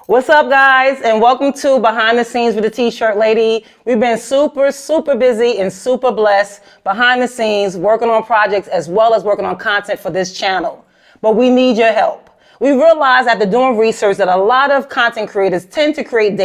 What's up, guys, and welcome to Behind the Scenes with the T-Shirt Lady. We've been super busy and super blessed behind the scenes working on projects as well as working on content for this channel. But we need your help. We realized after doing research that a lot of content creators tend to create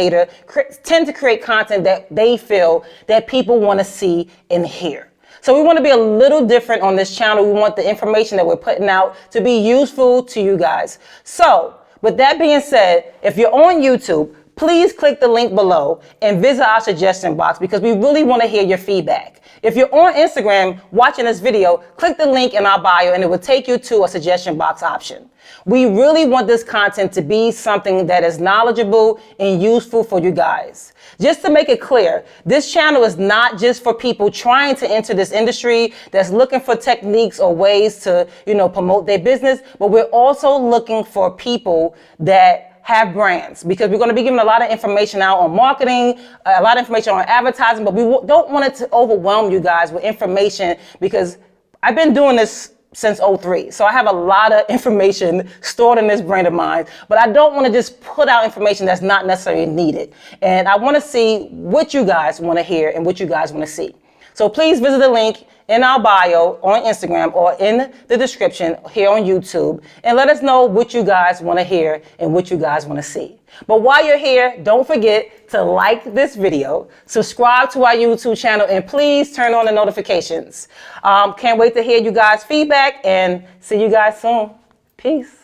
content that they feel that people want to see and hear. So we want to be a little different on this channel. We want the information that we're putting out to be useful to you guys. So with that being said, if you're on YouTube, please click the link below and visit our suggestion box because we really want to hear your feedback. If you're on Instagram watching this video, click the link in our bio and it will take you to a suggestion box option. We really want this content to be something that is knowledgeable and useful for you guys. Just to make it clear, this channel is not just for people trying to enter this industry that's looking for techniques or ways to, promote their business, but we're also looking for people that have brands, because we're going to be giving a lot of information out on marketing, a lot of information on advertising, but we don't want it to overwhelm you guys with information because I've been doing this since '03. So I have a lot of information stored in this brain of mine, but I don't want to just put out information that's not necessarily needed. And I want to see what you guys want to hear and what you guys want to see. So please visit the link in our bio on Instagram or in the description here on YouTube and let us know what you guys want to hear and what you guys want to see. But while you're here, don't forget to like this video, subscribe to our YouTube channel, and please turn on the notifications. Can't wait to hear you guys' feedback and see you guys soon. Peace.